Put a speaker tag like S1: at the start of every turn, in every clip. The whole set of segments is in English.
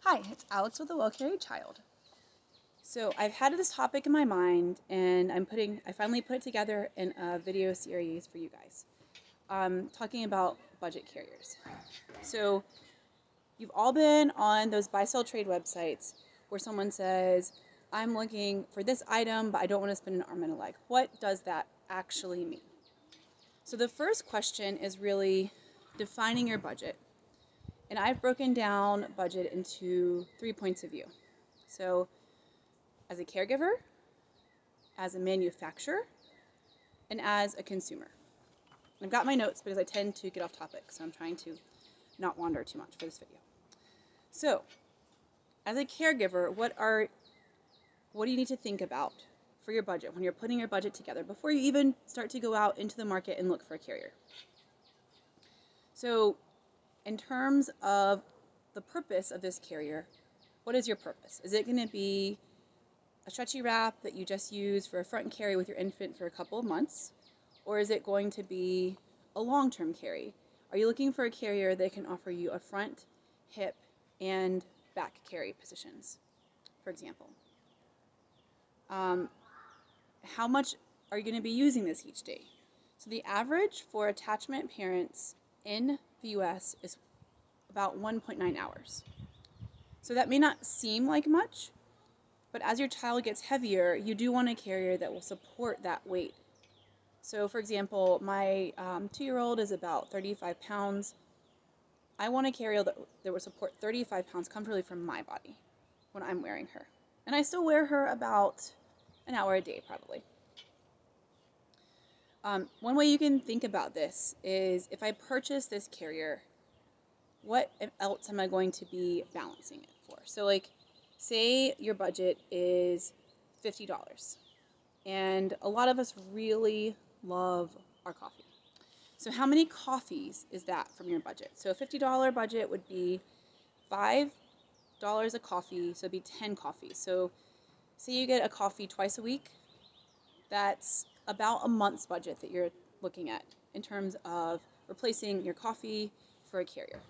S1: Hi, it's Alex with the Well Carried Child. So I've had this topic in my mind, and I finally put it together in a video series for you guys, talking about budget carriers. So you've all been on those buy sell trade websites where someone says, "I'm looking for this item, but I don't want to spend an arm and a leg." What does that actually mean? So the first question is really defining your budget, and I've broken down budget into 3 points of view. So as a caregiver, as a manufacturer, and as a consumer. I've got my notes because I tend to get off topic, so I'm trying to not wander too much for this video. So, as a caregiver, what do you need to think about for your budget when you're putting your budget together before you even start to go out into the market and look for a carrier? So, in terms of the purpose of this carrier, what is your purpose? Is it going to be a stretchy wrap that you just use for a front and carry with your infant for a couple of months? Or is it going to be a long-term carry? Are you looking for a carrier that can offer you a front, hip, and back carry positions, for example? How much are you going to be using this each day? So the average for attachment parents in the US is about 1.9 hours. So that may not seem like much, but as your child gets heavier, you do want a carrier that will support that weight. So for example, my 2-year-old is about 35 pounds. I want a carrier that will support 35 pounds comfortably from my body when I'm wearing her. And I still wear her about an hour a day, probably. One way you can think about this is if I purchase this carrier, what else am I going to be balancing it for? So like, say your budget is $50, and a lot of us really love our coffee. So how many coffees is that from your budget? So a $50 budget would be $5 a coffee, so it'd be 10 coffees. So say you get a coffee twice a week, that's about a month's budget that you're looking at in terms of replacing your coffee for a carrier.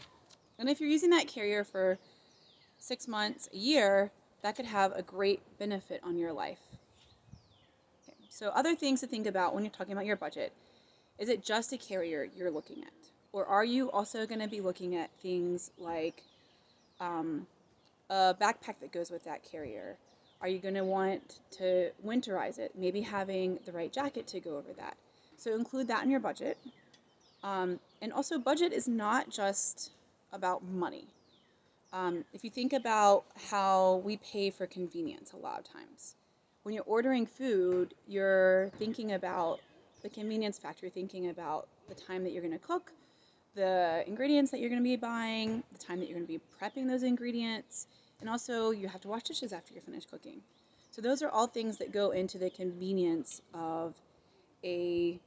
S1: And if you're using that carrier for 6 months, a year, that could have a great benefit on your life. Okay. So other things to think about when you're talking about your budget. Is it just a carrier you're looking at? Or are you also going to be looking at things like a backpack that goes with that carrier? Are you going to want to winterize it? Maybe having the right jacket to go over that. So include that in your budget. And also, budget is not just about money. If you think about how we pay for convenience a lot of times, when you're ordering food, you're thinking about the convenience factor, thinking about the time that you're going to cook, the ingredients that you're going to be buying, the time that you're going to be prepping those ingredients, and also you have to wash dishes after you're finished cooking. So those are all things that go into the convenience of a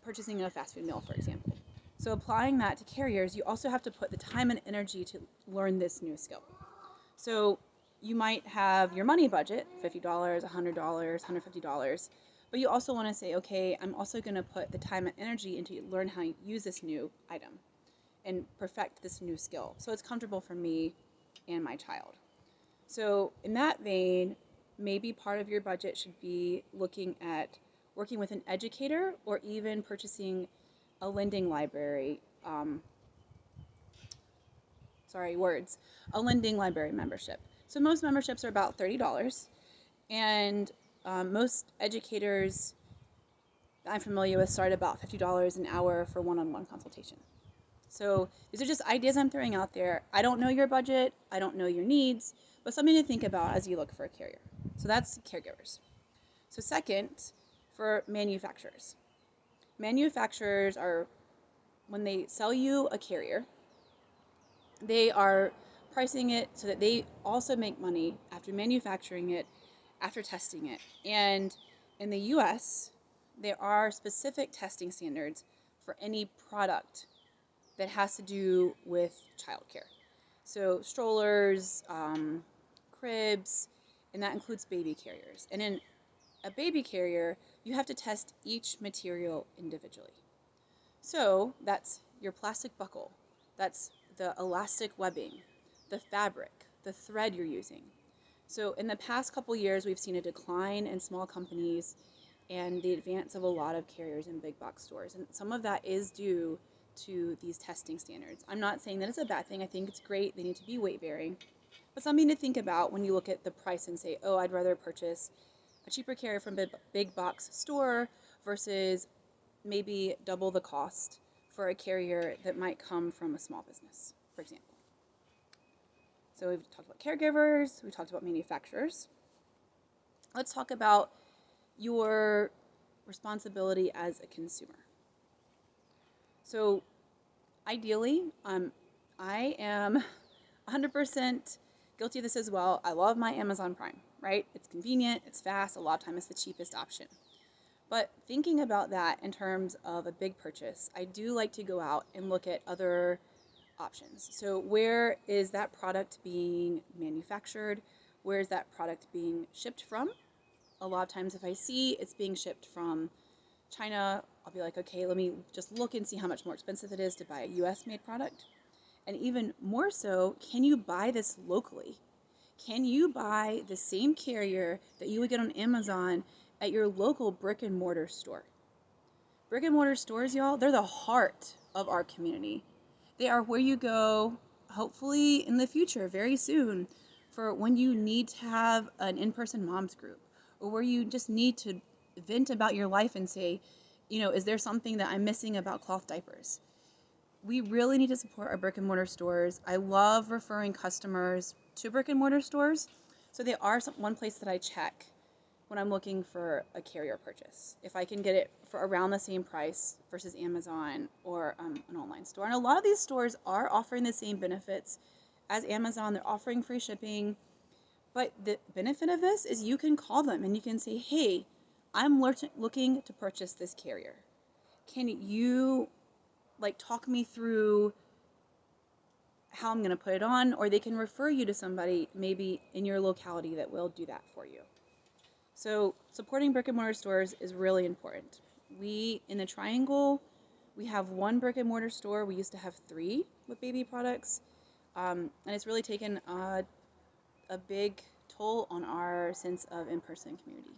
S1: purchasing a fast food meal, for example. So applying that to carriers, you also have to put the time and energy to learn this new skill. So you might have your money budget, $50, $100, $150, but you also want to say, okay, I'm also going to put the time and energy into learn how to use this new item and perfect this new skill so it's comfortable for me and my child. So in that vein, maybe part of your budget should be looking at working with an educator or even purchasing a lending library, a lending library membership. So most memberships are about $30, and most educators I'm familiar with start about $50 an hour for one-on-one consultation. So these are just ideas I'm throwing out there. I don't know your budget, I don't know your needs, but something to think about as you look for a carrier. So that's caregivers. So second, for manufacturers. Manufacturers are, when they sell you a carrier, they are pricing it so that they also make money after manufacturing it, after testing it. And in the US, there are specific testing standards for any product that has to do with childcare. So strollers, cribs, and that includes baby carriers. And in a baby carrier, you have to test each material individually. So that's your plastic buckle, that's the elastic webbing, the fabric, the thread you're using. So in the past couple years, we've seen a decline in small companies and the advance of a lot of carriers in big box stores. And some of that is due to these testing standards. I'm not saying that it's a bad thing. I think it's great. They need to be weight bearing. But something to think about when you look at the price and say, oh, I'd rather purchase a cheaper carrier from a big box store versus maybe double the cost for a carrier that might come from a small business, for example. So we've talked about caregivers, we've talked about manufacturers. Let's talk about your responsibility as a consumer. So ideally, I am 100% guilty of this as well. I love my Amazon Prime, right? It's convenient, it's fast, a lot of time it's the cheapest option. But thinking about that in terms of a big purchase, I do like to go out and look at other options. So where is that product being manufactured? Where is that product being shipped from? A lot of times if I see it's being shipped from China, I'll be like, okay, let me just look and see how much more expensive it is to buy a US made product. And even more so, can you buy this locally? Can you buy the same carrier that you would get on Amazon at your local brick and mortar store? Brick and mortar stores, y'all, they're the heart of our community. They are where you go, hopefully in the future, very soon, for when you need to have an in-person moms group, or where you just need to vent about your life and say, you know, is there something that I'm missing about cloth diapers? We really need to support our brick and mortar stores. I love referring customers to brick and mortar stores. So they are one place that I check when I'm looking for a carrier purchase. If I can get it for around the same price versus Amazon or an online store. And a lot of these stores are offering the same benefits as Amazon. They're offering free shipping. But the benefit of this is you can call them and you can say, hey, I'm looking to purchase this carrier. Can you talk me through how I'm going to put it on? Or they can refer you to somebody maybe in your locality that will do that for you. So supporting brick and mortar stores is really important. We, in the Triangle, we have one brick and mortar store. We used to have 3 with baby products. And it's really taken a big toll on our sense of in-person community.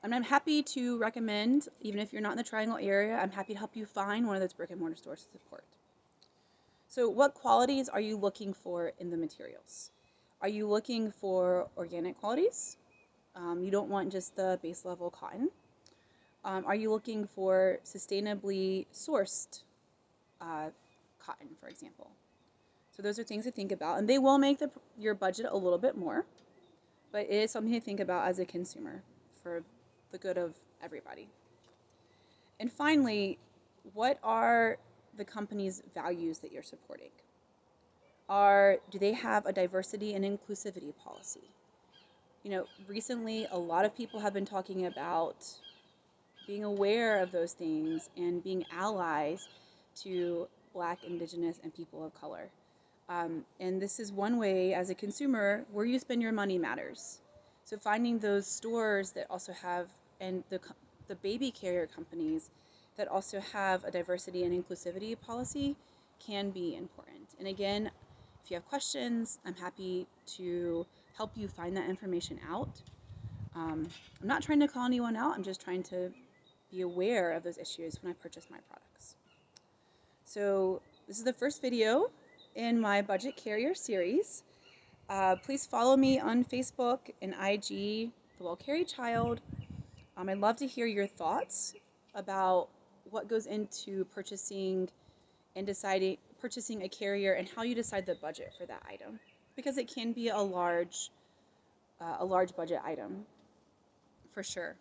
S1: And I'm happy to recommend, even if you're not in the Triangle area, I'm happy to help you find one of those brick and mortar stores to support. So what qualities are you looking for in the materials? Are you looking for organic qualities? You don't want just the base level cotton. Are you looking for sustainably sourced cotton, for example? So those are things to think about, and they will make your budget a little bit more, but it is something to think about as a consumer for the good of everybody. And finally, what are the company's values that you're supporting? Do they have a diversity and inclusivity policy? You know, recently a lot of people have been talking about being aware of those things and being allies to Black, Indigenous, and people of color. And this is one way as a consumer where you spend your money matters. So finding those stores that also have, and the baby carrier companies that also have a diversity and inclusivity policy can be important. And again, if you have questions, I'm happy to help you find that information out. I'm not trying to call anyone out, I'm just trying to be aware of those issues when I purchase my products. So this is the first video in my budget carrier series. Please follow me on Facebook and IG, The Well Carried Child. I'd love to hear your thoughts about what goes into purchasing a carrier and how you decide the budget for that item, because it can be a large budget item for sure.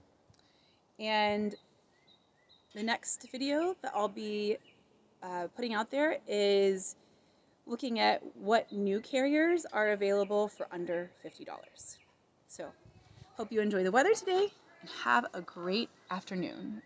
S1: And the next video that I'll be putting out there is looking at what new carriers are available for under $50. So hope you enjoy the weather today and have a great afternoon.